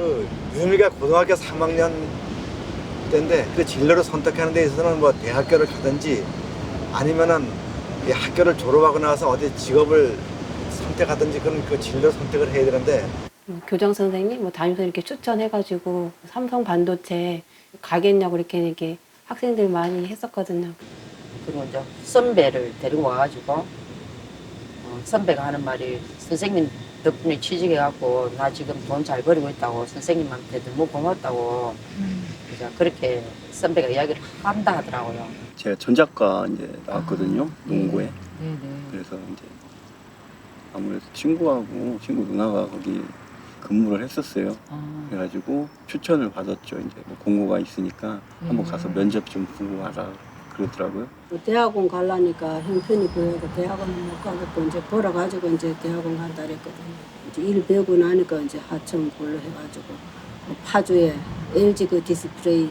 그 유미가 고등학교 3학년 때인데 그 진로를 선택하는 데 있어서는 뭐 대학교를 가든지 아니면은 이 학교를 졸업하고 나서 어디 직업을 선택하든지 그런 그 진로 선택을 해야 되는데 교장 선생님, 뭐 담임선생님 이렇게 추천해가지고 삼성 반도체 가겠냐고 이렇게 학생들 많이 했었거든요. 그리고 이제 선배를 데리고 와가지고 선배가 하는 말이 선생님 덕분에 취직해갖고 나 지금 돈 잘 벌이고 있다고 선생님한테 너무 고맙다고 이제 그렇게 선배가 이야기를 한다 하더라고요. 제가 전작가 이제 나왔거든요. 농구에. 네네. 그래서 이제 아무래도 친구 누나가 거기 근무를 했었어요. 그래가지고 추천을 받았죠. 이제 뭐 공고가 있으니까 한번 가서 면접 좀 보고 와라 그러더라고요. 대학원 가려니까 형편이 보여서 대학원은 못 가겠고 이제 벌어가지고 이제 대학원 간다 그랬거든요. 이제 일 배우고 나니까 이제 하청 골로 해가지고 파주에 LG 그 디스플레이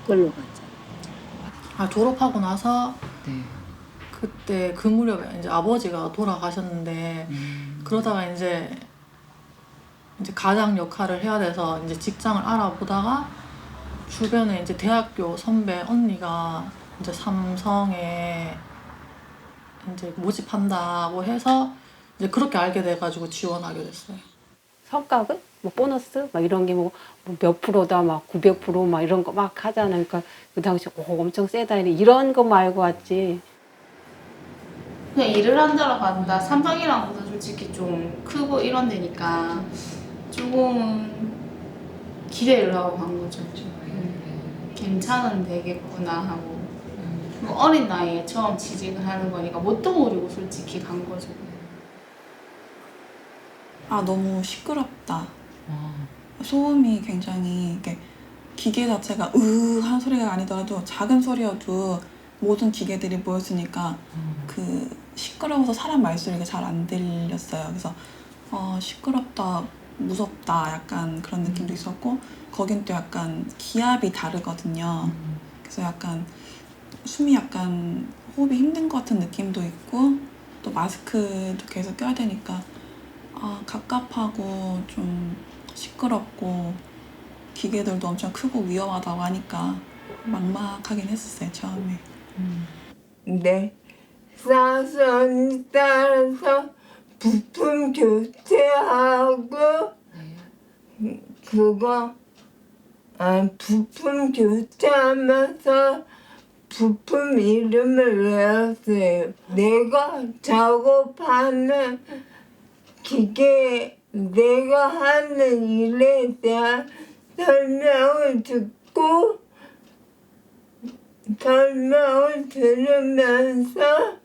걸로 갔죠. 아, 졸업하고 나서 네. 그때 그 무렵에 이제 아버지가 돌아가셨는데 그러다가 이제 가장 역할을 해야 돼서 이제 직장을 알아보다가 주변에 이제 대학교 선배 언니가 이제 삼성에 이제 모집한다고 해서 이제 그렇게 알게 돼가지고 지원하게 됐어요. 성과급, 뭐 보너스, 막 이런 게 뭐 몇 프로다, 막 900%막 이런 거 막 하잖아요. 그러니까 그 당시 엄청 세다 이런 거 말고 왔지. 그냥 일을 한다러 간다. 삼성이란 곳은 솔직히 좀 크고 이런 데니까 조금은 기대를 하고 간 거죠. 괜찮은 데겠구나 하고. 뭐 어린 나이에 처음 취직을 하는 거니까 뭣도 모르고 솔직히 간 거죠. 아, 너무 시끄럽다. 소음이 굉장히 이렇게 기계 자체가 하는 소리가 아니더라도 작은 소리여도 모든 기계들이 모였으니까 그 시끄러워서 사람 말소리가 잘 안 들렸어요. 그래서 시끄럽다, 무섭다 약간 그런 느낌도 있었고 거긴 또 약간 기압이 다르거든요. 그래서 약간 숨이 약간 호흡이 힘든 것 같은 느낌도 있고 또 마스크도 계속 껴야 되니까 갑갑하고 좀 시끄럽고 기계들도 엄청 크고 위험하다고 하니까 막막하긴 했었어요 처음에. 네, 사선이 따라서 부품 교체하고 부품 교체하면서 부품 이름을 외웠어요. 내가 작업하는 기계, 내가 하는 일에 대한 설명을 듣고 설명을 들으면서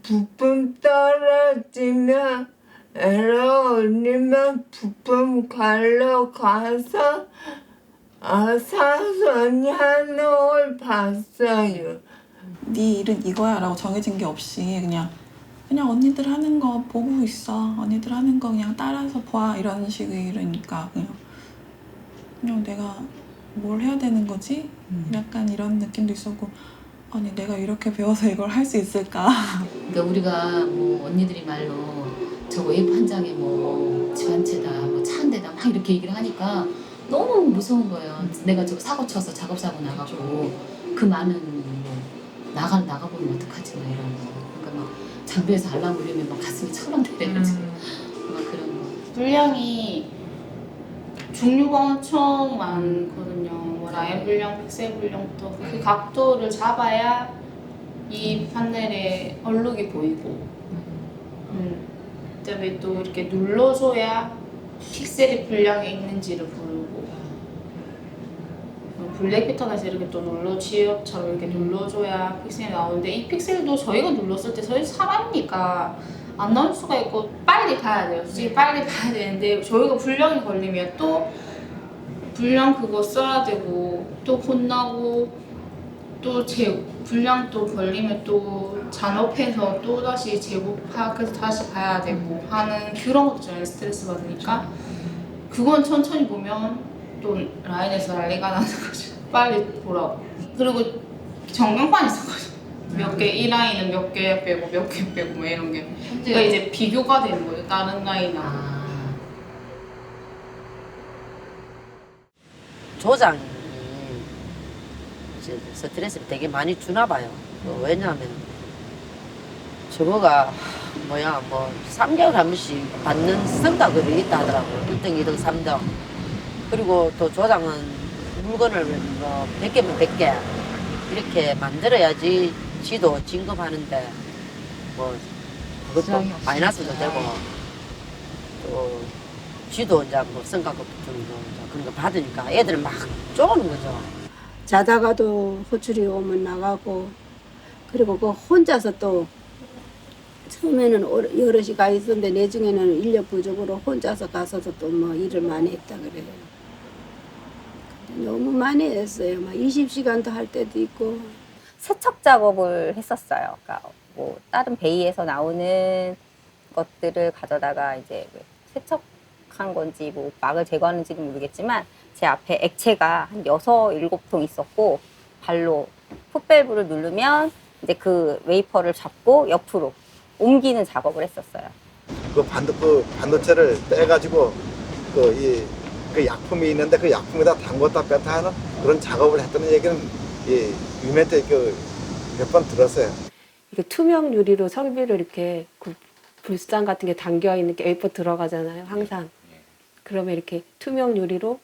부품 떨어지면 에러 올리면 부품 갈러 가서 사선이 하는 걸 봤어요. 네 일은 이거야 라고 정해진 게 없이 그냥 언니들 하는 거 보고 있어. 언니들 하는 거 그냥 따라서 봐. 이런 식의 일이니까 그냥 내가 뭘 해야 되는 거지? 약간 이런 느낌도 있었고 아니 내가 이렇게 배워서 이걸 할 수 있을까? 그러니까 우리가 뭐 언니들이 말로 저 웨이프 한 장에 뭐 집 한 채다, 뭐 차 한 대다 막 이렇게 얘기를 하니까 너무 무서운 거예요. 내가 저거 사고 쳐서 작업사고 나가고 그 많은 뭐 나가보면 어떡하지 막 이런 거. 그러니까 막 장비에서 알람 울리면 막 가슴이 철렁대가지고 막 그런 거. 분량이 종류가 엄청 많거든요. 뭐 라인 분량, 픽셀 분량부터 그 각도를 잡아야 이 판넬에 얼룩이 보이고 그다음에 또 이렇게 눌러줘야 픽셀이 분량에 있는지를 부르고 블랙 패턴에서 이렇게 또 눌러 지엽처럼 이렇게 눌러줘야 픽셀이 나오는데 이 픽셀도 저희가 눌렀을 때 저희 사람이니까 안 나올 수가 있고 빨리 봐야 돼요. 솔직히 빨리 봐야 되는데 저희가 불량이 걸리면 또 불량 그거 써야 되고 또 혼나고 또 불량 또 걸리면 또 잔업해서 또 다시 재고 파악해서 다시 봐야 되고 하는 그런 것도 저희 스트레스 받으니까 그건 천천히 보면 또 라인에서 난리가 나는 거죠. 빨리 보라고. 그리고 전광판 있었거든요. 몇 개, 이 라인은 몇 개 빼고 몇 개 빼고 뭐 이런 게. 그러니까 이제 비교가 되는 거예요. 다른 라인하고. 조장이 이제 스트레스를 되게 많이 주나 봐요. 왜냐하면 저거가 뭐야 뭐 3개월 한 번씩 받는 성과급이 있다 하더라고요. 1등, 2등, 3등. 그리고 또 조장은 물건을 뭐 100개면 100개 이렇게 만들어야지 지도 진급하는데 뭐 그것도 마이너스도 되고 또 지도 이제 뭐 성과급 같은 거 그런 거 받으니까 애들은 막 쪼는 거죠. 자다가도 호출이 오면 나가고 그리고 그 혼자서 또 처음에는 여럿이 가 있었는데 내중에는 인력 부족으로 혼자서 가서도 또 뭐 일을 많이 했다 그래요. 근데 너무 많이 했어요. 막 20시간도 할 때도 있고. 세척 작업을 했었어요. 그러니까 뭐 다른 베이에서 나오는 것들을 가져다가 이제 세척한 건지 뭐 막을 제거하는지는 모르겠지만 제 앞에 액체가 한 6, 7통 있었고 발로 풋밸브를 누르면 이제 그 웨이퍼를 잡고 옆으로 옮기는 작업을 했었어요. 그 반도체를 빼가지고 그 약품이 있는데 그 약품에다 담궜다 뺐다 하는 그런 작업을 했다는 얘기는 유명 때 몇 번 들었어요. 이게 투명 유리로 설비를 이렇게 그 불상 같은 게 담겨 있는 게 웨이퍼 들어가잖아요. 항상. 그러면 이렇게 투명 유리로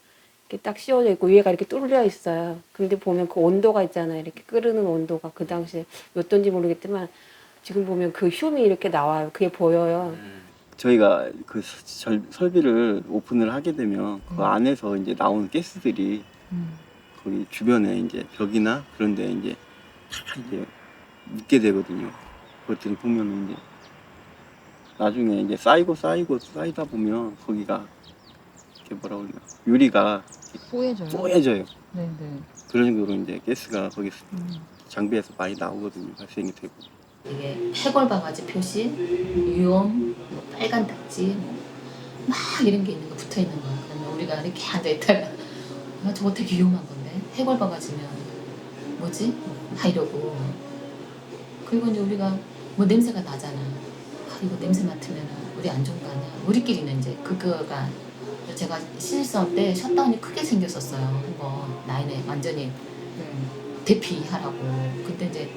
이렇게 딱 씌워져 있고 위에가 이렇게 뚫려 있어요. 근데 보면 그 온도가 있잖아요. 이렇게 끓는 온도가 그 당시에 몇 도인지 모르겠지만 지금 보면 그 흉이 이렇게 나와요. 그게 보여요. 저희가 그 설비를 오픈을 하게 되면 그 안에서 이제 나오는 가스들이 거기 주변에 이제 벽이나 그런 데 이제 다 이제 묻게 되거든요. 그것들이 보면은 이제 나중에 이제 쌓이다 보면 거기가 이렇게 뭐라 그러냐 유리가 뽀얘져요. 네네. 그런 식으로 이제 가스가 거기 장비에서 많이 나오거든요. 발생이 되고. 이게 폐골바가지 표시, 위험, 뭐 빨간 딱지, 막 이런 게 있는 거 붙어 있는 거야. 그러면 우리가 이렇게 앉아 있다가 저거 되게 위험한 건데 폐골바가지면 뭐지? 막 이러고. 그리고 이제 우리가 뭐 냄새가 나잖아. 이거 냄새 맡으면 우리 안 좋은 거 아니야? 우리끼리는 이제 그거가 제가 신입사원 때 셧다운이 크게 생겼었어요. 한번 라인에 완전히 대피하라고. 근데 이제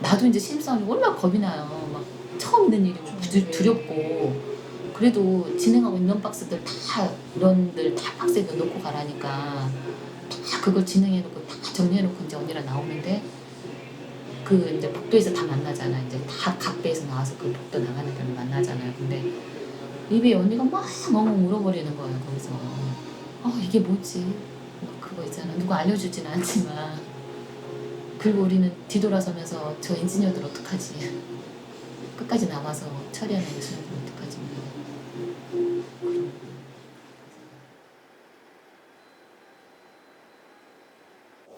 나도 이제 신입사원이 얼마나 겁이 나요. 막 처음 있는 일이고 두렵고. 그래도 진행하고 있는 박스들 다 이런들 다 박스에 넣고 가라니까 다 그걸 진행해놓고 다 정리해놓고 이제 언니랑 나오는데 그 이제 복도에서 다 만나잖아. 이제 다 각 배에서 나와서 그 복도 나가는 데를 만나잖아요. 근데 입에 언니가 막 엉엉 울어버리는 거예요. 거기서 이게 뭐지? 그거 있잖아. 누가 알려주진 않지만. 그리고 우리는 뒤돌아서면서 저 엔지니어들 어떡하지? 끝까지 남아서 처리하는 엔지니어들 어떡하지?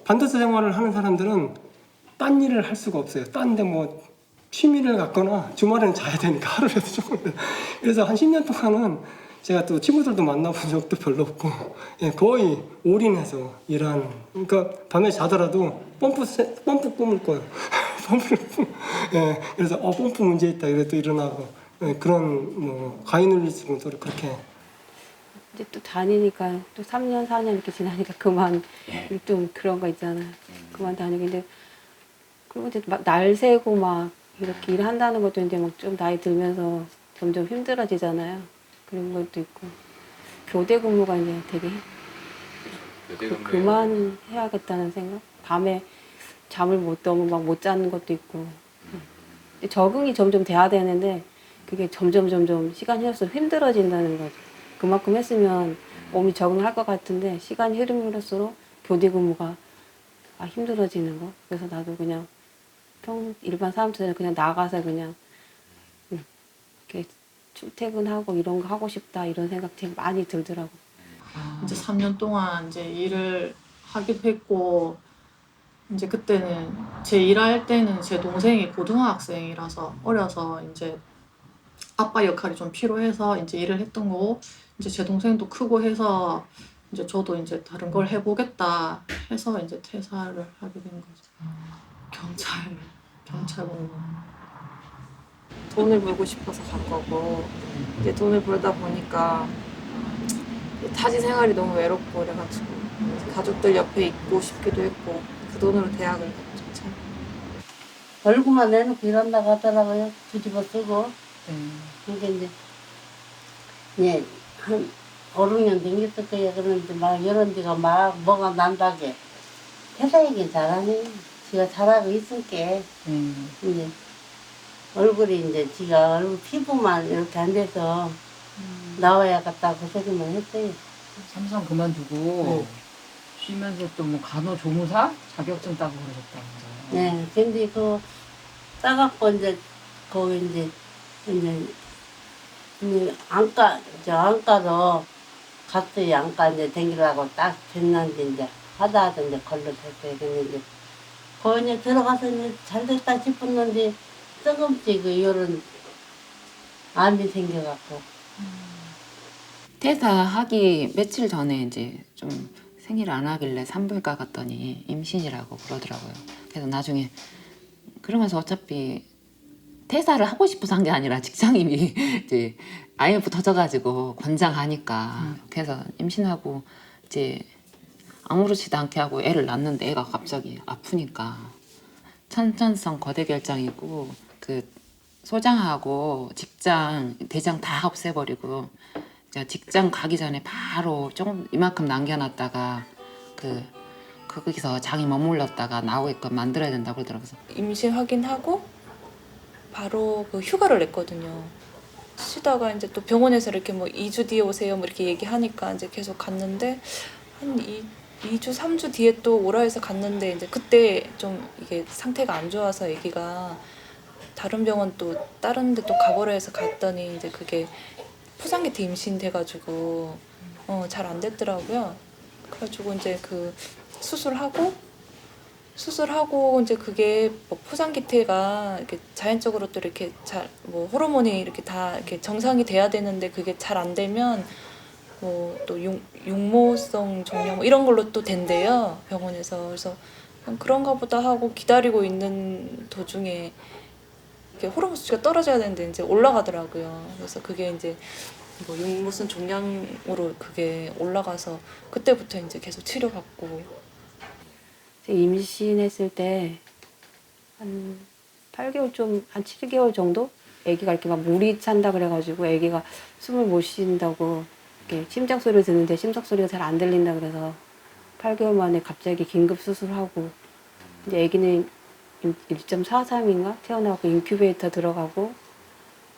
반도체 생활을 하는 사람들은 딴 일을 할 수가 없어요. 딴 데 뭐 취미를 갖거나 주말에는 자야 되니까 하루라도 조금. 그래서 한 10년 동안은 제가 또 친구들도 만나본 적도 별로 없고 거의 올인해서 일하는. 그러니까 밤에 자더라도 펌프 꿈을 꿔요. 그래서 펌프 문제 있다 이래 또 일어나고 그런 뭐 가위 눌릴 정도로 그렇게. 이제 또 다니니까 또 3년, 4년 이렇게 지나니까 그만 좀 그런 거 있잖아요. 그만 다니고 이제 그리고 이제 막 날 새고 막 이렇게 일한다는 것도 이제 막 좀 나이 들면서 점점 힘들어지잖아요. 그런 것도 있고 교대 근무가 이제 되게 그만 해야겠다는 생각. 밤에 잠을 못 너무 막 못 자는 것도 있고 적응이 점점 돼야 되는데 그게 점점 시간이 흘러서 힘들어진다는 거죠. 그만큼 했으면 몸이 적응할 것 같은데 시간이 흐를수록 교대 근무가 힘들어지는 거. 그래서 나도 그냥 일반 사람들은 그냥 나가서 그냥 이렇게 출퇴근하고 이런 거 하고 싶다 이런 생각 되게 많이 들더라고. 이제 3년 동안 이제 일을 하기도 했고 이제 그때는 제 일할 때는 제 동생이 고등학생이라서 어려서 이제 아빠 역할이 좀 필요해서 이제 일을 했던 거고 이제 제 동생도 크고 해서 이제 저도 이제 다른 걸 해보겠다 해서 이제 퇴사를 하게 된 거죠. 경찰 경찰 공무원. 돈을 벌고 싶어서 간 거고 이제 돈을 벌다 보니까 타지 생활이 너무 외롭고 그래가지고 가족들 옆에 있고 싶기도 했고 그 돈으로 대학을 갔죠. 참. 벌고만 내놓고 일한다고 하더라고요. 뒤집어 쓰고. 그러니까 이제 한 5, 6년 댕겼을 거예요. 그런데 막 이런 데가 막 뭐가 난다게. 회사 얘기는 잘하네. 지가 잘하고 있을게. 이제 얼굴이 이제 지가 얼굴 피부만 이렇게 안 돼서 나와야겠다 그 소리만 했어요. 삼성 그만두고 쉬면서 또 뭐 간호조무사 자격증 따고 그러셨다면서요. 네, 근데 그 따갖고 이제 거기 이제 안과도 갔어요. 안과 이제 댕기려고 딱 됐는데 이제 하다 이제 걸로 됐어요. 근데 이제 거기 이제 들어가서 이제 잘 됐다 싶었는데 뜨겁지 그 요런 암이 생겨갖고. 퇴사하기 며칠 전에 이제 좀 생일을 안 하길래 산부인과 갔더니 임신이라고 그러더라고요. 그래서 나중에 그러면서 어차피 퇴사를 하고 싶어서 한 게 아니라 직장인이 이제 IMF 터져가지고 권장하니까 그래서 임신하고 이제 아무렇지도 않게 하고 애를 낳는데 애가 갑자기 아프니까 천천성 거대결장이고 그 소장하고 직장 대장 다 없애버리고 직장 가기 전에 바로 조금 이만큼 남겨놨다가 거기서 장이 머물렀다가 나오게끔 만들어야 된다고 그러더라고요. 임신 확인하고 바로 그 휴가를 냈거든요. 쉬다가 이제 또 병원에서 이렇게 뭐 2주 뒤에 오세요 뭐 이렇게 얘기하니까 이제 계속 갔는데 한 2주, 3주 뒤에 또 오라 해서 갔는데 이제 그때 좀 이게 상태가 안 좋아서 애기가 다른 병원 또 다른 데 또 가보라 해서 갔더니 이제 그게 포상기태 임신 돼가지고 잘 안 됐더라고요. 그래가지고 이제 그 수술하고 이제 그게 뭐 포상기태가 이렇게 자연적으로 또 이렇게 잘 뭐 호르몬이 이렇게 다 이렇게 정상이 돼야 되는데 그게 잘 안 되면 뭐 또 육모성 종양 뭐 이런 걸로 또 된대요 병원에서. 그래서 그런가 보다 하고 기다리고 있는 도중에 이렇게 호르몬 수치가 떨어져야 되는데 이제 올라가더라고요. 그래서 그게 이제 뭐 육모성 종양으로 그게 올라가서 그때부터 이제 계속 치료받고. 임신했을 때 한 8개월 한 7개월 정도 아기가 이렇게 막 물이 찬다 그래가지고 아기가 숨을 못 쉰다고 이렇게 심장 소리를 듣는데 심장 소리가 잘 안 들린다 그래서 8개월 만에 갑자기 긴급 수술하고 이제 아기는 1.43인가 태어나고 인큐베이터 들어가고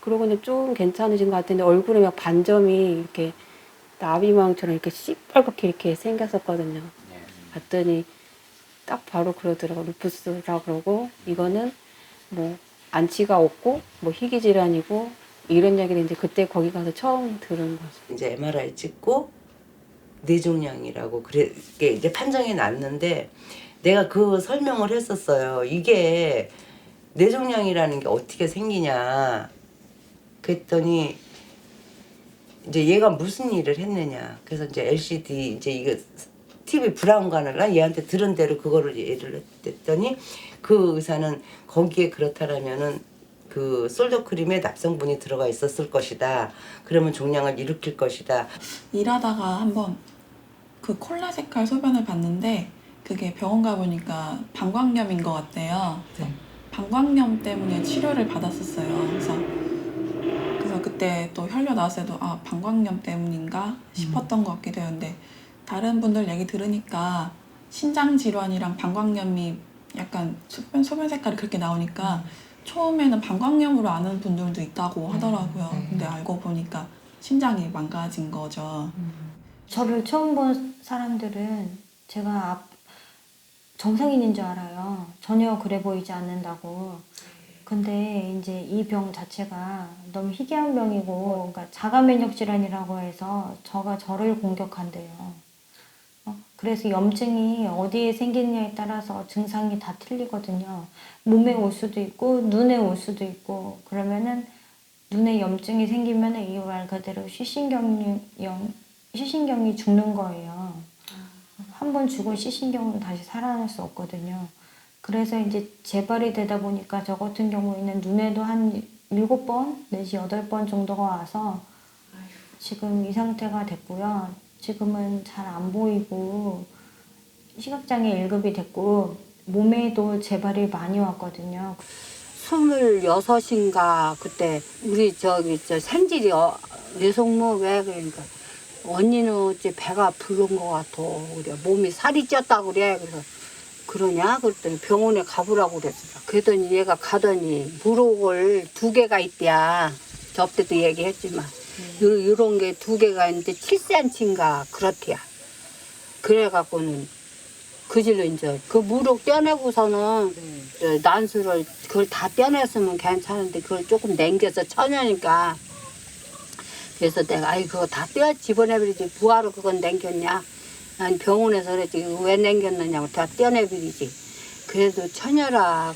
그러고 이제 좀 괜찮으신 것 같은데 얼굴에 막 반점이 이렇게 나비망처럼 이렇게 시뻘겋게 이렇게 생겼었거든요. 봤더니 딱 바로 그러더라고. 루푸스라 그러고 이거는 뭐 안치가 없고 뭐 희귀 질환이고 이런 얘기를 이제 그때 거기 가서 처음 들은 거죠. 이제 MRI 찍고 뇌종양이라고 그게 이제 판정이 났는데 내가 그 설명을 했었어요. 이게 뇌종양이라는 게 어떻게 생기냐. 그랬더니 이제 얘가 무슨 일을 했느냐. 그래서 이제 LCD 이제 이거 TV 브라운관을 얘한테 들은 대로 그거를 얘를 했더니 그 의사는 거기에 그렇다라면은 그 솔더크림에 납성분이 들어가 있었을 것이다. 그러면 종양을 일으킬 것이다. 일하다가 한번 그 콜라 색깔 소변을 봤는데 그게 병원 가보니까 방광염인 것 같대요. 그래서 방광염 때문에 치료를 받았었어요. 그래서 그때 또 혈뇨 나왔을 때도 아 방광염 때문인가 싶었던 것 같기도 했는데 다른 분들 얘기 들으니까 신장 질환이랑 방광염이 약간 소변 색깔이 그렇게 나오니까 처음에는 방광염으로 아는 분들도 있다고 하더라고요. 근데 알고 보니까 심장이 망가진 거죠. 저를 처음 본 사람들은 제가 정상인인 줄 알아요. 전혀 그래 보이지 않는다고. 근데 이제 이 병 자체가 너무 희귀한 병이고, 그러니까 자가 면역 질환이라고 해서 저를 공격한대요. 그래서 염증이 어디에 생기느냐에 따라서 증상이 다 틀리거든요. 몸에 올 수도 있고 눈에 올 수도 있고 그러면은 눈에 염증이 생기면 이 말 그대로 시신경이 죽는 거예요. 한 번 죽은 시신경은 다시 살아날 수 없거든요. 그래서 이제 재발이 되다 보니까 저 같은 경우에는 눈에도 한 7번 내지 8번 정도가 와서 지금 이 상태가 됐고요. 지금은 잘 안 보이고 시각장애 1급이 됐고 몸에도 재발이 많이 왔거든요. 26인가 그때 우리 저 생질이 내 속모 왜 그러니까 언니는 어째 배가 부른 것 같아. 그래 몸이 살이 쪘다고 그래. 그래서 그러냐? 그랬더니 병원에 가보라고 그랬어. 그랬더니 얘가 가더니 무록을 2개가 있대야. 저때도 얘기했지만 요런 게 2개가 있는데 7cm인가 그렇대야. 그래갖고는 그 질로 이제 그 무록 떼내고서는 난수를 그걸 다 떼냈으면 괜찮은데 그걸 조금 남겨서 천연이니까 그래서 내가 아이 그거 다 떼어 집어내버리지 부하로 그건 남겼냐. 아니 병원에서 그랬지 왜 남겼느냐고 다 떼어내버리지. 그래도 처녀라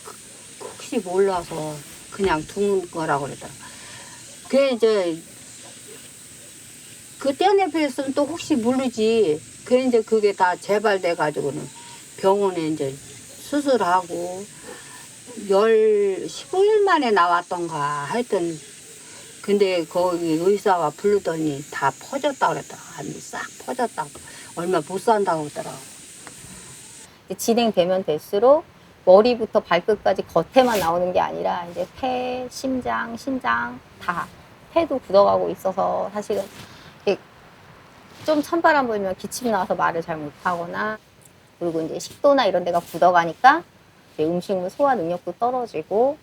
혹시 몰라서 그냥 둔 거라고 그러더라. 그래 이제 그 떼어내버렸으면 또 혹시 모르지. 그래 이제 그게 다 재발돼 가지고는 병원에 이제 수술하고 15일 만에 나왔던가 하여튼 근데 거기 의사가 부르더니 다 퍼졌다고 그랬더라. 아니 싹 퍼졌다고. 얼마 못 산다고 그러더라고. 진행되면 될수록 머리부터 발끝까지 겉에만 나오는 게 아니라 이제 폐, 심장, 신장 다 폐도 굳어가고 있어서 사실은 좀 찬바람 불면 기침 나와서 말을 잘 못하거나 그리고 이제 식도나 이런 데가 굳어가니까 이제 음식물 소화 능력도 떨어지고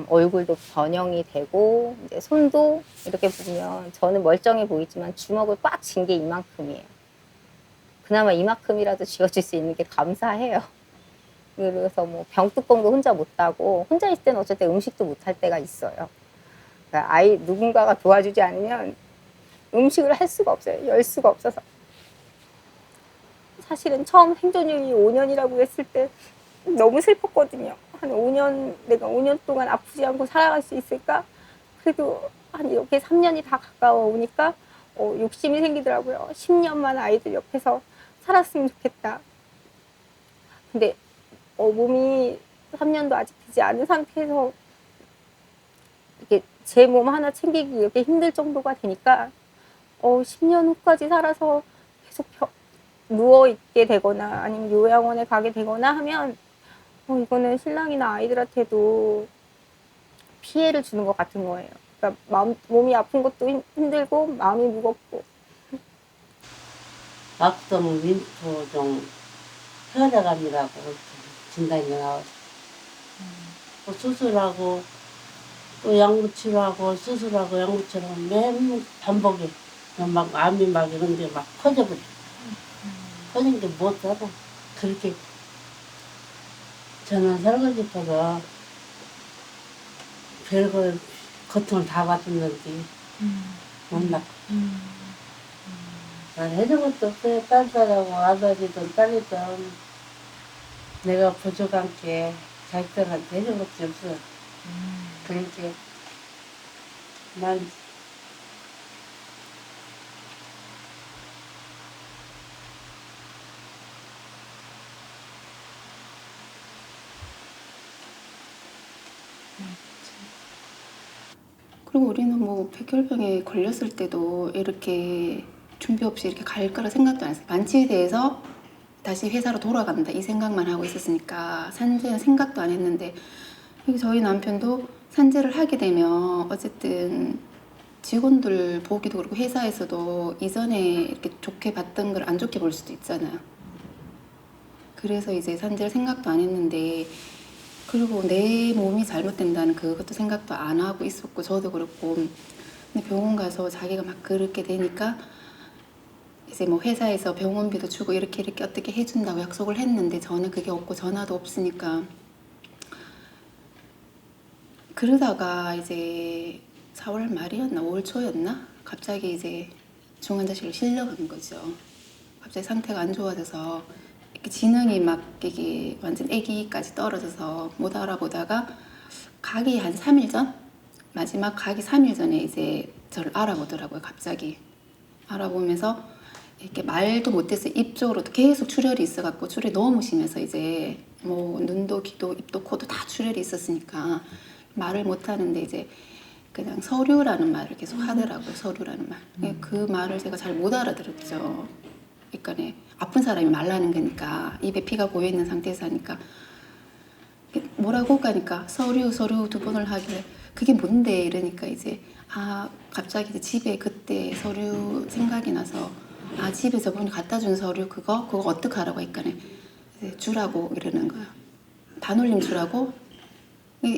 얼굴도 변형이 되고 이제 손도 이렇게 보면 저는 멀쩡해 보이지만 주먹을 꽉 쥔 게 이만큼이에요. 그나마 이만큼이라도 쥐어줄 수 있는 게 감사해요. 그래서 뭐 병뚜껑도 혼자 못 따고 혼자 있을 때는 어쨌든 음식도 못 할 때가 있어요. 그러니까 누군가가 도와주지 않으면 음식을 할 수가 없어요. 열 수가 없어서. 사실은 처음 생존율이 5년이라고 했을 때 너무 슬펐거든요. 한 5년, 내가 5년 동안 아프지 않고 살아갈 수 있을까? 그래도 한 이렇게 3년이 다 가까워 오니까 욕심이 생기더라고요. 10년만 아이들 옆에서 살았으면 좋겠다. 근데 몸이 3년도 아직 되지 않은 상태에서 이렇게 제 몸 하나 챙기기 이렇게 힘들 정도가 되니까 10년 후까지 살아서 계속 누워있게 되거나 아니면 요양원에 가게 되거나 하면 이거는 신랑이나 아이들한테도 피해를 주는 것 같은 거예요. 그러니까 몸이 아픈 것도 힘들고 마음이 무겁고. 막성 림프종 혈액암이라고 진단이 나와서 수술하고 또 약물치료하고 수술하고 약물치료하고 매일 반복해. 막 암이 막 이런 게 막 퍼져버려. 퍼진 게 못 살아. 그렇게 저는 살고 싶어서 별거 고통을 다 받았는지 못 낳고. 난 해준 것도 없어요. 딴 사람하고 아버지든 딸이든 내가 부족한 게 자식들한테 해준 것도 없어. 그러니까 난 그리고 우리는 뭐 백혈병에 걸렸을 때도 이렇게 준비 없이 이렇게 갈 거라 생각도 안 했어요. 완치에 대해서 다시 회사로 돌아간다 이 생각만 하고 있었으니까 산재는 생각도 안 했는데 저희 남편도 산재를 하게 되면 어쨌든 직원들 보기도 그렇고 회사에서도 이전에 이렇게 좋게 봤던 걸 안 좋게 볼 수도 있잖아요. 그래서 이제 산재를 생각도 안 했는데 그리고 내 몸이 잘못된다는 그것도 생각도 안 하고 있었고 저도 그렇고 근데 병원 가서 자기가 막 그렇게 되니까 이제 뭐 회사에서 병원비도 주고 이렇게 어떻게 해준다고 약속을 했는데 저는 그게 없고 전화도 없으니까 그러다가 이제 4월 말이었나 5월 초였나 갑자기 이제 중환자실로 실려간 거죠. 갑자기 상태가 안 좋아져서 이렇게 지능이 막 이게 완전 아기까지 떨어져서 못 알아보다가 가기 한 3일 전? 마지막 가기 3일 전에 이제 저를 알아보더라고요. 갑자기 알아보면서 이렇게 말도 못해서 입 쪽으로도 계속 출혈이 있어갖고 출혈이 너무 심해서 이제 뭐 눈도 귀도 입도 코도 다 출혈이 있었으니까 말을 못하는데 이제 그냥 서류라는 말을 계속 하더라고요. 서류라는 말. 그 말을 제가 잘 못 알아들었죠. 그러니까 아픈 사람이 말라는 거니까 입에 피가 고여 있는 상태에서 하니까 뭐라고 하니까 서류 2번을 하길래 그게 뭔데 이러니까 이제 갑자기 이제 집에 그때 서류 생각이 나서 집에 저번에 갖다 준 서류 그거 어떻게 하라고 하니까 주라고 이러는 거야. 반올림 주라고.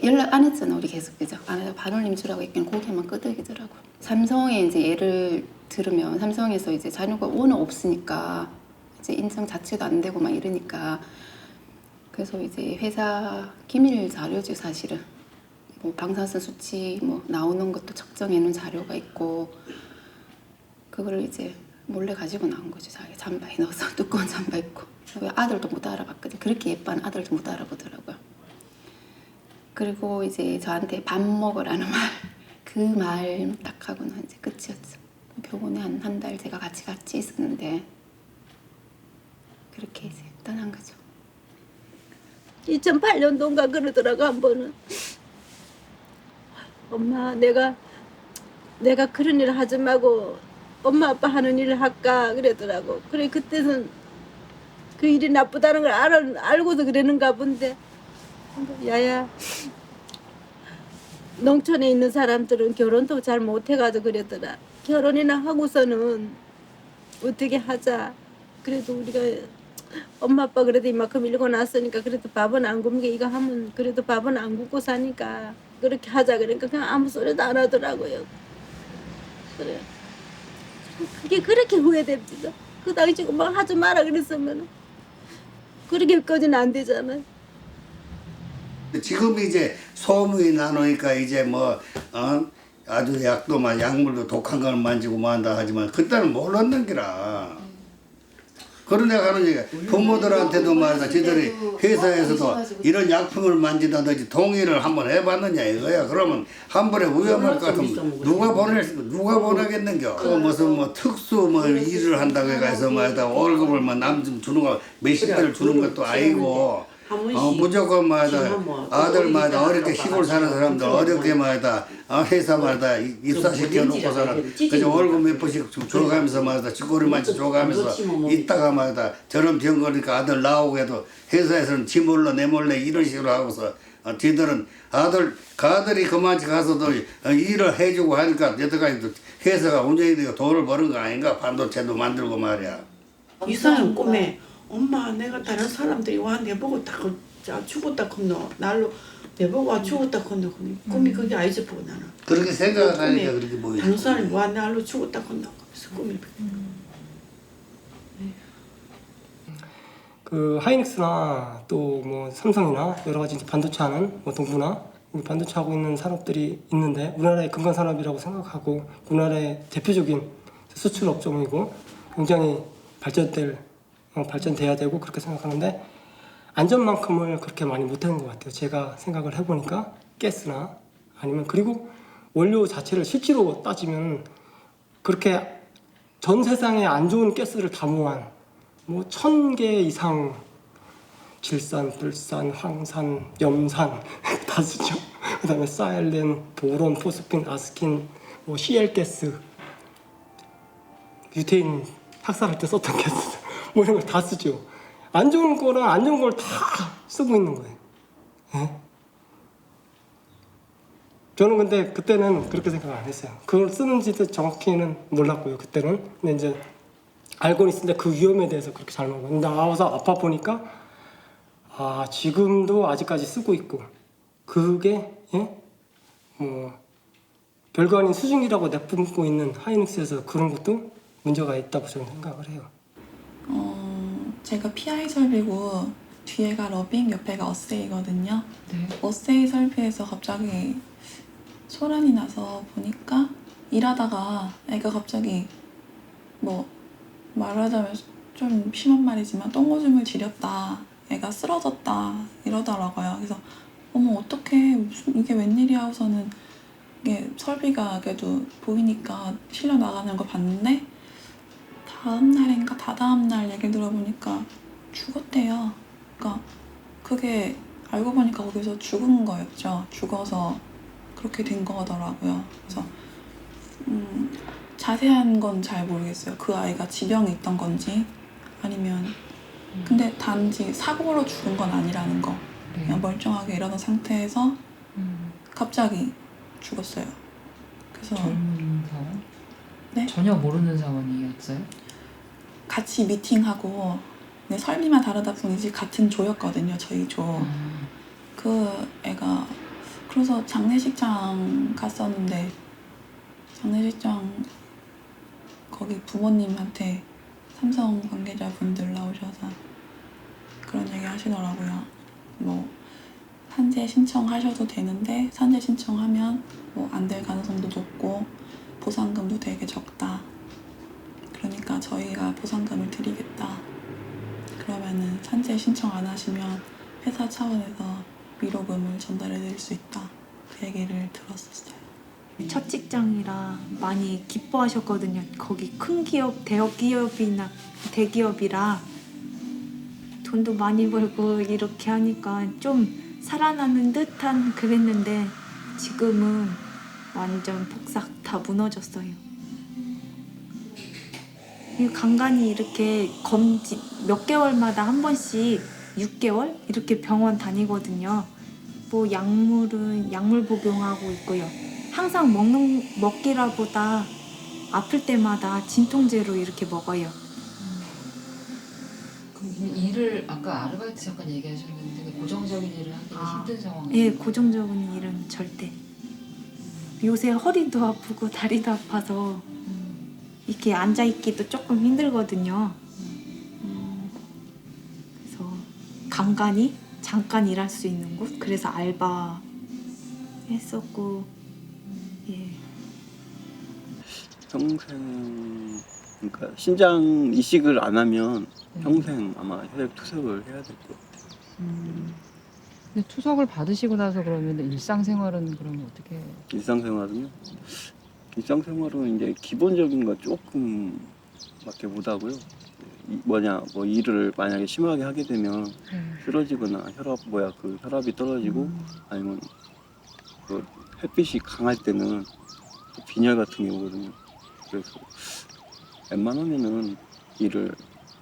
연락 안 했잖아 우리 계속 그죠? 안 해서 반올림 주라고 했기는 고개만 끄덕이더라고. 삼성에 이제 예를 들으면 삼성에서 이제 자료가 워낙 없으니까 이제 인증 자체도 안 되고 막 이러니까 그래서 이제 회사 기밀 자료지 사실은. 뭐 방사선 수치 뭐 나오는 것도 측정해 놓은 자료가 있고 그거를 이제 몰래 가지고 나온 거죠. 자기 잠바에 넣어서 두꺼운 잠바 입고. 아들도 못 알아봤거든. 그렇게 예쁜 아들도 못 알아보더라고요. 그리고 이제 저한테 밥 먹으라는 말, 그 말 딱 하고는 이제 끝이었죠. 병원에 한 달 제가 같이 있었는데 그렇게 이제 떠난 거죠. 2008년도인가 그러더라고 한 번은. 엄마 내가 그런 일 하지 말고 엄마 아빠 하는 일을 할까 그러더라고. 그래 그때는 그 일이 나쁘다는 걸 알고도 그러는가 본데 야야 농촌에 있는 사람들은 결혼도 잘 못해가지고 그러더라. 결혼이나 하고서는 어떻게 하자. 그래도 우리가 엄마 아빠 그래도 이만큼 읽어놨으니까 그래도 밥은 안 굶게 이거 하면 그래도 밥은 안 굶고 사니까 그렇게 하자. 그러니까 그냥 아무 소리도 안 하더라고요. 그래. 그게 그렇게 후회됩니다. 그 당시 막 하지 마라 그랬으면 그렇게까지는 안 되잖아요. 지금 이제 소문이 나놓으니까 이제 뭐 아주 약도 막 약물도 독한 걸 만지고 뭐 한다 하지만 그때는 몰랐는 기라. 그런 내가 하는 얘기야. 부모들한테도 말이다. 지들이 회사에서도 이런 약품을 만진다든지 동의를 한번 해봤느냐 이거야. 그러면 한 번에 위험할 것 같으면 누가 보내겠는겨. 그 무슨 뭐 특수 뭐 일을 한다고 해서 말이다. 월급을 뭐 남 좀 주는 거 몇십 배를 주는 것도 아니고. 무조건 말이다. 아들 말이다. 어렵게 시골 사는 사람들 어렵게 말이다. 회사 말이다. 입사시켜 놓고서는 그저 월급 몇 번씩 줘가면서 말이다. 쥐꼬리만치 줘가면서 있다가 말이다. 저런 병 걸리니까 아들 나오고 해도 회사에서는 지 몰라 내 몰래 이런 식으로 하고서 지들은 가들이 그만치 가서도 일을 해주고 하니까 여태까지도 회사가 운영이 되고 돈을 버는 거 아닌가. 반도체도 만들고 말이야. 이상한 꿈에 엄마 내가 다른 사람들이 와 내보고 다 죽었다 건너 날로 내보고 죽었다 건너 꿈이 그게 아니지 보고 나는 그렇게 생각하니까 그렇게 보이지. 다른 사람이 와 날로 죽었다 건너 그래서 꿈이 그 하이닉스나 또 뭐 삼성이나 여러 가지 반도체 하는 뭐 동부나 반도체 하고 있는 산업들이 있는데 우리나라의 근간 산업이라고 생각하고 우리나라의 대표적인 수출 업종이고 굉장히 발전돼야 되고 그렇게 생각하는데 안전만큼을 그렇게 많이 못하는 것 같아요. 제가 생각을 해보니까 가스나 아니면 그리고 원료 자체를 실제로 따지면 그렇게 전 세상에 안 좋은 가스를 다 모한 뭐 1000개 이상 질산, 불산, 황산, 염산 다 쓰죠. 그 다음에 사일렌, 보론, 포스핀, 아스킨, 뭐 CL 가스, 유태인 학살할 때 썼던 가스 뭐 이런 걸 다 쓰죠. 안 좋은 거랑 안 좋은 걸 다 쓰고 있는 거예요. 네? 저는 근데 그때는 그렇게 생각 안 했어요. 그걸 쓰는지도 정확히는 몰랐고요. 그때는. 근데 이제 알고는 있는데 그 위험에 대해서 그렇게 잘 모르고. 근데 나와서 아파 보니까 지금도 아직까지 쓰고 있고 그게 뭐 별거 아닌 수증기라고 내뿜고 있는 하이닉스에서 그런 것도 문제가 있다고 저는 생각을 해요. 제가 PI 설비고 뒤에가 러빙, 옆에가 어세이거든요. 네. 어세이 설비에서 갑자기 소란이 나서 보니까 일하다가 애가 갑자기 뭐 말하자면 좀 심한 말이지만 똥오줌을 지렸다. 애가 쓰러졌다. 이러더라고요. 그래서 어머 어떡해 무슨 이게 웬일이야 하고서는 이게 설비가 그래도 보이니까 실려 나가는 거 봤는데 다 다음 날인가 다다음 날 얘기 들어보니까 죽었대요. 그러니까 그게 알고 보니까 거기서 죽은 거였죠. 죽어서 그렇게 된 거더라고요. 그래서 자세한 건 잘 모르겠어요. 그 아이가 지병이 있던 건지 아니면 근데 단지 사고로 죽은 건 아니라는 거. 그냥 멀쩡하게 일어난 상태에서 갑자기 죽었어요. 그래서 젊은 사원? 네? 전혀 모르는 사원이었어요? 같이 미팅하고 네, 설비만 다르다 뿐이지 같은 조였거든요. 저희 조. 그 애가 그래서 장례식장 갔었는데 장례식장 거기 부모님한테 삼성 관계자분들 나오셔서 그런 얘기 하시더라고요. 뭐 산재 신청하셔도 되는데 산재 신청하면 뭐 안 될 가능성도 높고 보상금도 되게 적다. 그러니까 저희가 보상금을 드리겠다. 그러면은 산재 신청 안 하시면 회사 차원에서 위로금을 전달해 드릴 수 있다. 그 얘기를 들었었어요. 첫 직장이라 많이 기뻐하셨거든요. 거기 큰 기업, 대기업이나 대기업이라 돈도 많이 벌고 이렇게 하니까 좀 살아나는 듯한 그랬는데 지금은 완전 폭삭 다 무너졌어요. 이 간간히 이렇게 검진 몇 개월마다 한 번씩 6개월 이렇게 병원 다니거든요. 뭐 약물은 약물 복용하고 있고요. 항상 먹기라보다 아플 때마다 진통제로 이렇게 먹어요. 그럼 일을 아까 아르바이트 잠깐 얘기하셨는데 고정적인 일을 하기는 힘든 상황이에요? 예, 고정적인 일은 절대. 요새 허리도 아프고 다리도 아파서 이렇게 앉아있기도 조금 힘들거든요. 그래서 간간히 잠깐 일할 수 있는 곳, 그래서 알바 했었고, 예. 평생 그러니까 신장 이식을 안 하면 평생 아마 혈액 투석을 해야 될 것 같아요. 근데 투석을 받으시고 나서 그러면 일상생활은 그러면 어떻게? 일상생활은요? 일상생활은 이제 기본적인 거 조금밖에 못 하고요. 뭐 일을 만약에 심하게 하게 되면 쓰러지거나 혈압이 떨어지고 아니면 그 햇빛이 강할 때는 빈혈 같은 게 오거든요. 그래서 웬만하면은 일을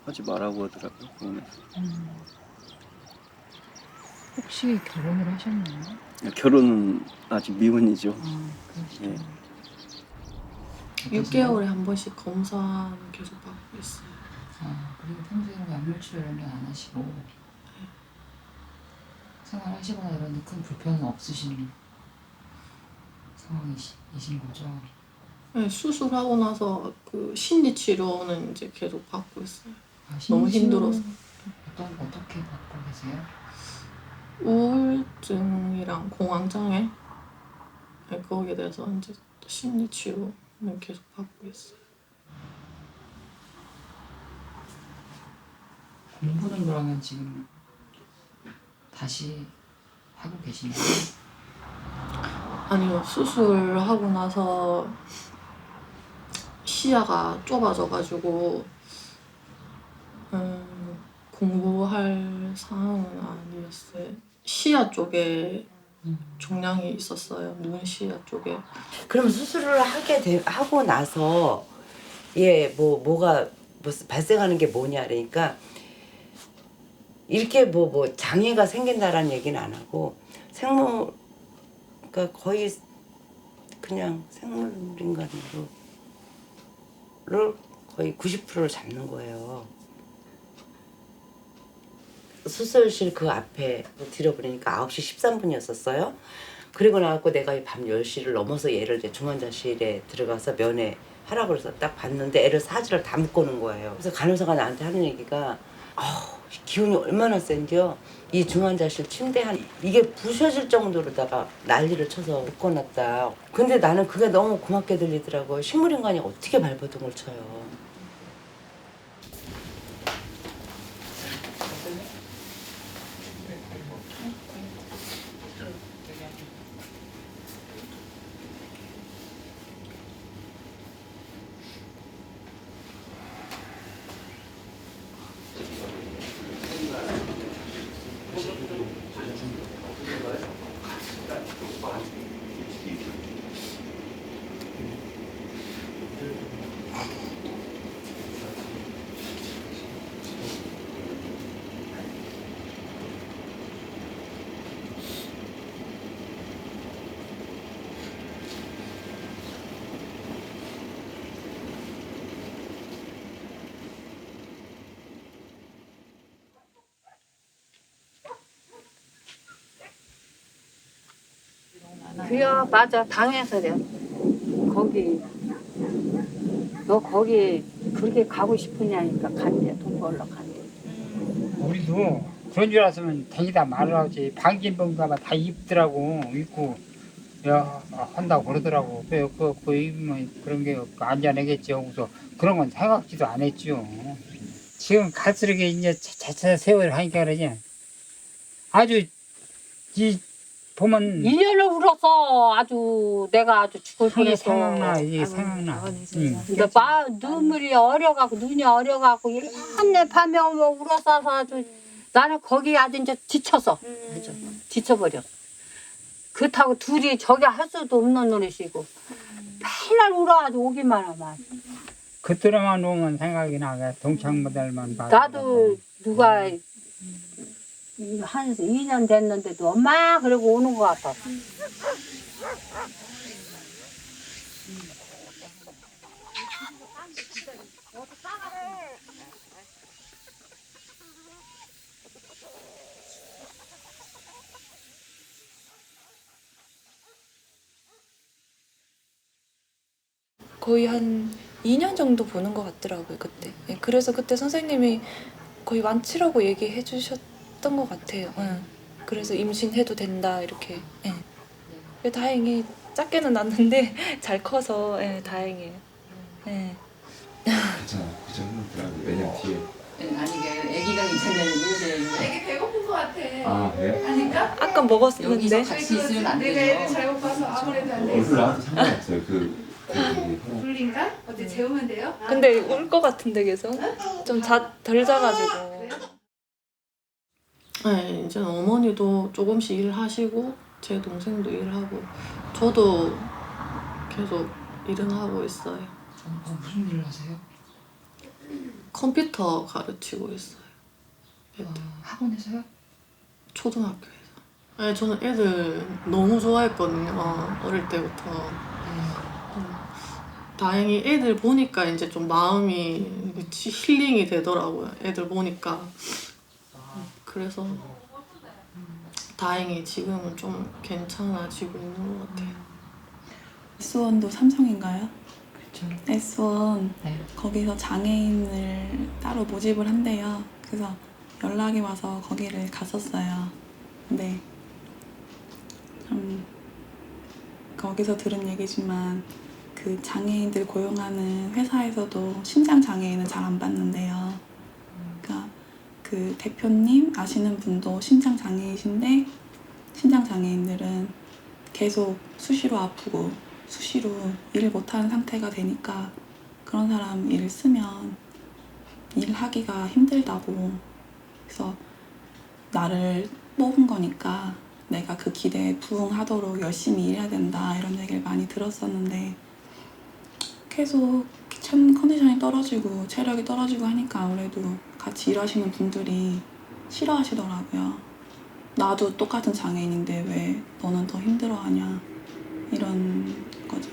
하지 말라고 하더라고요, 병원에서. 혹시 결혼을 하셨나요? 결혼은 아직 미혼이죠. 예. 6개월에 한 번씩 검사는 계속 받고 있어요. 그리고 평소에는 약물 치료 이런 게 안 하시고 생활하시거나 이런 큰 불편은 없으신 상황이신 거죠? 네, 수술하고 나서 그 심리 치료는 이제 계속 받고 있어요. 너무 힘들어서. 어떻게 받고 계세요? 우울증이랑 공황장애 거기에 대해서 이제 심리 치료는 계속 받고 있어요. 공부는 그러면 지금 다시 하고 계시나요? 아니요, 수술하고 나서 시야가 좁아져가지고 공부할 상황은 아니었어요. 시야 쪽에 종양이 있었어요. 눈 시야 쪽에. 그럼 수술을 하고 나서 뭐가 발생하는 게 뭐냐 그러니까 이렇게 뭐 장애가 생긴다라는 얘기는 안 하고 그러니까 거의 그냥 생물인간으로 거의 90%를 잡는 거예요. 수술실 그 앞에 들여보내니까 9시 13분이었었어요. 그리고 나갖고 내가 밤 10시를 넘어서 얘를 이제 중환자실에 들어가서 면회 하라고 해서 딱 봤는데 애를 사지를 다 묶어놓은 거예요. 그래서 간호사가 나한테 하는 얘기가 기운이 얼마나 센지요. 이 중환자실 침대 이게 부셔질 정도로다가 난리를 쳐서 묶어놨다. 근데 나는 그게 너무 고맙게 들리더라고요. 식물인간이 어떻게 발버둥을 쳐요. 그야 맞아 당해서래. 거기 너 거기 그렇게 가고 싶으냐니까 간대 돈 벌러 간대. 우리도 그런 줄 알았으면 다니다 말하지. 방진범가가 다 입더라고. 입고 야 한다고 그러더라고. 그 입으면 그런 게 안전하겠지 하고서 그런 건 생각지도 안 했죠. 지금 갈수록 이제 차차 세월을 하니까 그러지. 아주 이 보면 2년을 울었어. 아주 내가 아주 죽을 뻔했어. 생각나 이게 생각나. 근데 눈물이 어려가고 눈이 어려가고 한내 밤에 오면 울어서 아주 나는 거기 아주 이제 지쳤어. 지쳐버렸어. 그렇다고 둘이 저기 할 수도 없는 노릇이고 맨날 울어가지고 오기만 하면. 그때만 오면 생각이 나게 동창모델만 봐. 나도 누가 한 2년 됐는데도 엄마 그러고 오는 것 같아. 거의 한 2년 정도 보는 것 같더라고요 그때. 예, 그래서 그때 선생님이 거의 완치라고 얘기해 주셨던 것 같아요. 예. 그래서 임신해도 된다 이렇게. 예. 다행히 작게는 났는데 잘 커서 예, 다행이에요. 예. 괜찮아. 그 정도는 들어가고 왜냐면 뒤에. 아니 이게 아기가 괜찮냐는 이유죠. 애기 배고픈 것 같아. 아 그래? 아닌가? 아까 먹었는데. 여기서 같이 있으면 안 내가 되죠. 애를 잘못 봐서 아무래도 안 돼. 얼굴 나한테 상관없어요. 그 불린가? 어때 재우면 돼요? 근데 울 것 같은데 계속 좀 덜 자가지고. 네, 이제 어머니도 조금씩 일하시고 제 동생도 일하고 저도 계속 일은 하고 있어요. 무슨 일을 하세요? 컴퓨터 가르치고 있어요. 애들. 학원에서요? 초등학교에서. 네, 저는 애들 너무 좋아했거든요. 어릴 때부터. 다행히 애들 보니까 이제 좀 마음이 힐링이 되더라고요. 애들 보니까. 그래서 다행히 지금은 좀 괜찮아지고 있는 것 같아요. S1도 삼성인가요? 그렇죠. S1 거기서 장애인을 따로 모집을 한대요. 그래서 연락이 와서 거기를 갔었어요. 근데 거기서 들은 얘기지만 그 장애인들 고용하는 회사에서도 신장 장애인은 잘 안 받는데요. 그러니까 그 대표님 아시는 분도 신장 장애이신데 신장 장애인들은 계속 수시로 아프고 수시로 일을 못하는 상태가 되니까 그런 사람 일 쓰면 일하기가 힘들다고. 그래서 나를 뽑은 거니까 내가 그 기대에 부응하도록 열심히 일해야 된다 이런 얘기를 많이 들었었는데 계속 컨디션이 떨어지고 체력이 떨어지고 하니까 아무래도 같이 일하시는 분들이 싫어하시더라고요. 나도 똑같은 장애인인데 왜 너는 더 힘들어하냐 이런 거죠.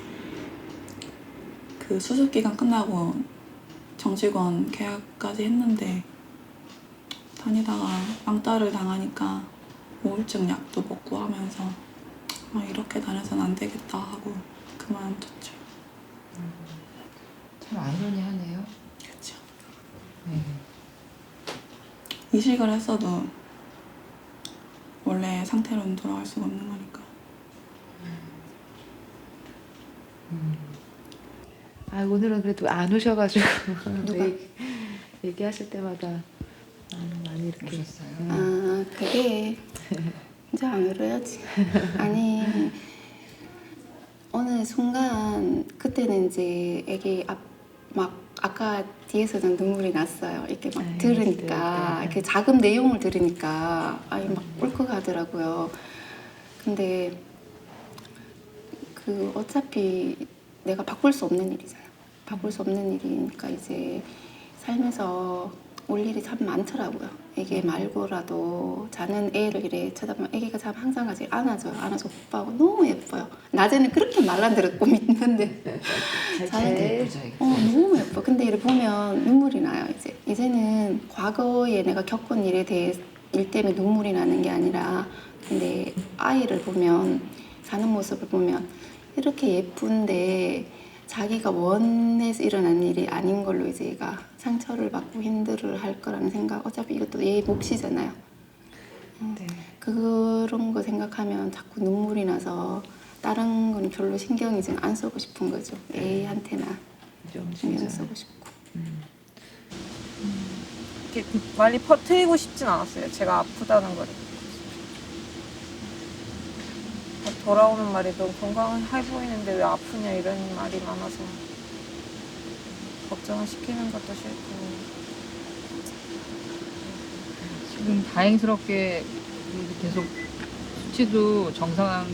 그 수습기간 끝나고 정직원 계약까지 했는데 다니다가 왕따를 당하니까 우울증 약도 먹고 하면서 이렇게 다녀서는 안 되겠다 하고 그만뒀죠. 참 아이러니하네요. 그렇죠. 네. 이식을 했어도 원래 상태로는 돌아갈 수가 없는 거니까. 아 오늘은 그래도 안 오셔가지고 얘기하실 때마다 많이 이렇게 오셨어요. 아 그게 이제 안 울어야지. 아니 어느 순간 그때는 이제 애기 막 아까 뒤에서는 눈물이 났어요. 이렇게 막 들으니까 이렇게 작은 내용을 들으니까 막 울컥하더라고요. 근데 그 어차피 내가 바꿀 수 없는 일이잖아. 바꿀 수 없는 일이니까 이제 살면서 올 일이 참 많더라고요. 애기 말고라도 자는 애를 이래 쳐다보면 애기가 참 항상 같이 안아줘요. 안아서 뽀뽀하고 너무 예뻐요. 낮에는 그렇게 말란드를 꿈이 있는데 자는데 너무 예뻐. 근데 이를 보면 눈물이 나요. 이제는 과거에 내가 겪은 일 때문에 눈물이 나는 게 아니라 근데 아이를 보면 사는 모습을 보면 이렇게 예쁜데 자기가 원해서 일어난 일이 아닌 걸로 이제 얘가 상처를 받고 힘들을 할 거라는 생각. 어차피 이것도 얘 몫이잖아요. 그런 거 생각하면 자꾸 눈물이 나서 다른 건 별로 신경이 좀 안 쓰고 싶은 거죠. 애한테나 신경 쓰고 싶고. 이렇게 많이 퍼뜨리고 싶진 않았어요. 제가 아프다는 걸. 돌아오는 말이 너무 건강해 보이는데 왜 아프냐 이런 말이 많아서 걱정을 시키는 것도 싫고. 지금 다행스럽게 계속 수치도 정상으로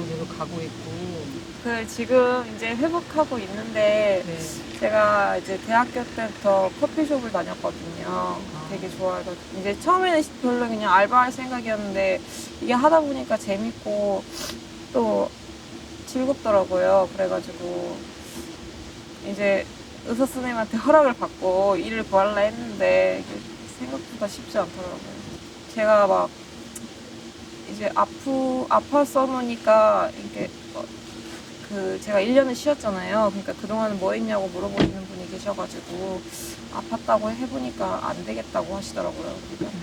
계속 가고 있고. 지금 이제 회복하고 있는데 제가 이제 대학교 때부터 커피숍을 다녔거든요. 되게 좋아해서 이제 처음에는 별로 그냥 알바할 생각이었는데 이게 하다 보니까 재밌고 또 즐겁더라고요. 그래가지고 이제 의사 선생님한테 허락을 받고 일을 구하려 했는데 이게 생각보다 쉽지 않더라고요. 제가 막 이제 아팠어 놓으니까 이게 제가 1년을 쉬었잖아요. 그러니까 그동안 뭐 했냐고 물어보시는 분이 계셔가지고 아팠다고 해보니까 안 되겠다고 하시더라고요. 그러니까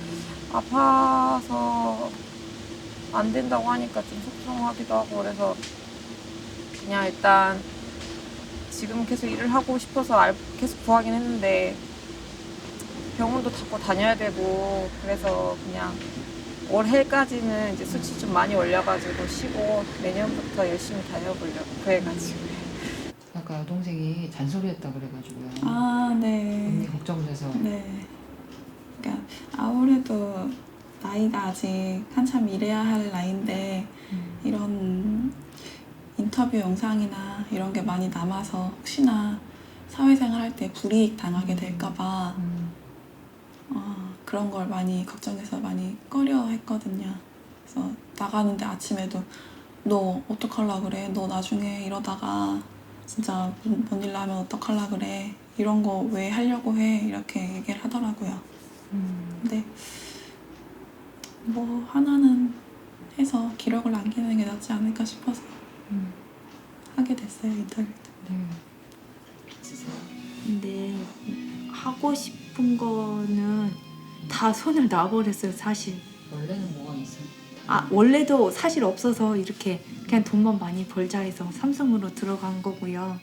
아파서 안 된다고 하니까 좀 속상하기도 하고 그래서 그냥 일단 지금 계속 일을 하고 싶어서 계속 구하긴 했는데 병원도 자꾸 다녀야 되고 그래서 그냥 올해까지는 이제 수치 좀 많이 올려가지고 쉬고 내년부터 열심히 다녀보려고 그래가지고. 아까 여동생이 잔소리했다 그래가지고요. 아, 네. 언니 걱정돼서. 네. 그러니까 아무래도 나이가 아직 한참 일해야 할 나이인데 이런 인터뷰 영상이나 이런 게 많이 남아서 혹시나 사회생활 할 때 불이익 당하게 될까봐 그런 걸 많이 걱정해서 많이 꺼려 했거든요. 그래서 나가는데 아침에도 너 어떡하려 그래? 너 나중에 이러다가 진짜 뭔 일 나면 어떡하려 그래? 이런 거 왜 하려고 해? 이렇게 얘기를 하더라고요. 근데 뭐 하나는 해서 기록을 남기는 게 낫지 않을까 싶어서 하게 됐어요, 인터뷰도. 근데 하고 싶은 거는 다 손을 놔버렸어요, 사실. 원래는 뭐가 있어요? 원래도 사실 없어서 이렇게 그냥 돈만 많이 벌자 해서 삼성으로 들어간 거고요.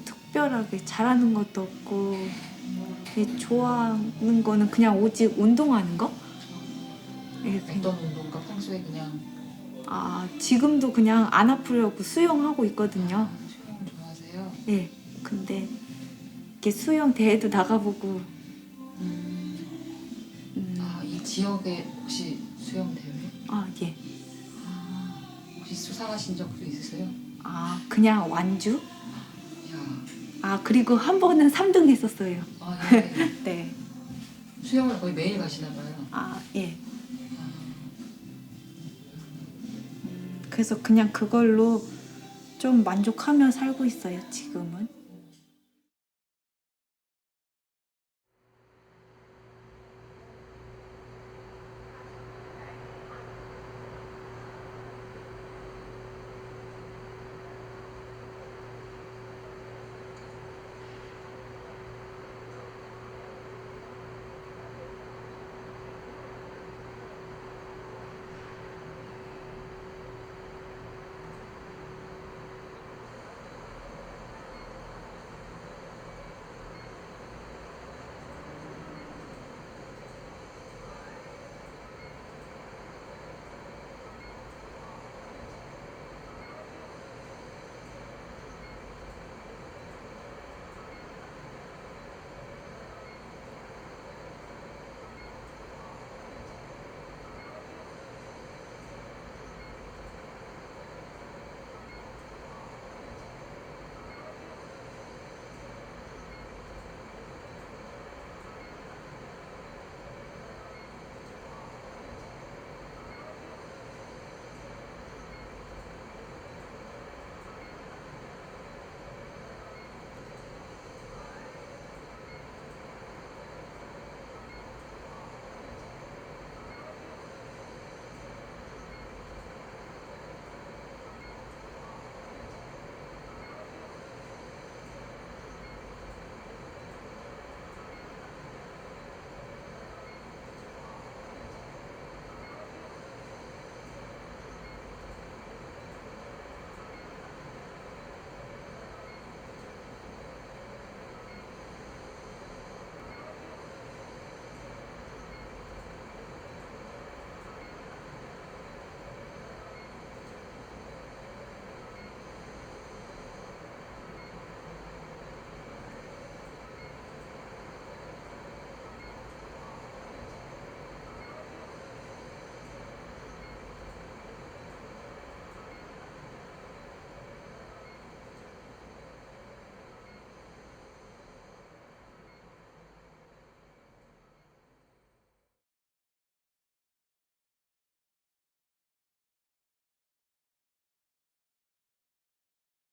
특별하게 잘하는 것도 없고 좋아하는 거는 그냥 오직 운동하는 거? 어떤 운동가 평소에 그냥 지금도 그냥 안 아프려고 수영하고 있거든요. 수영 좋아하세요? 네, 근데 이렇게 수영 대회도 나가보고 이 지역에 혹시 수영 대회? 예. 혹시 수상하신 적도 있으세요? 그냥 완주? 그리고 한 번은 3등 했었어요. 네. 네. 수영을 거의 매일 가시나 봐요. 예. 그래서 그냥 그걸로 좀 만족하며 살고 있어요, 지금은.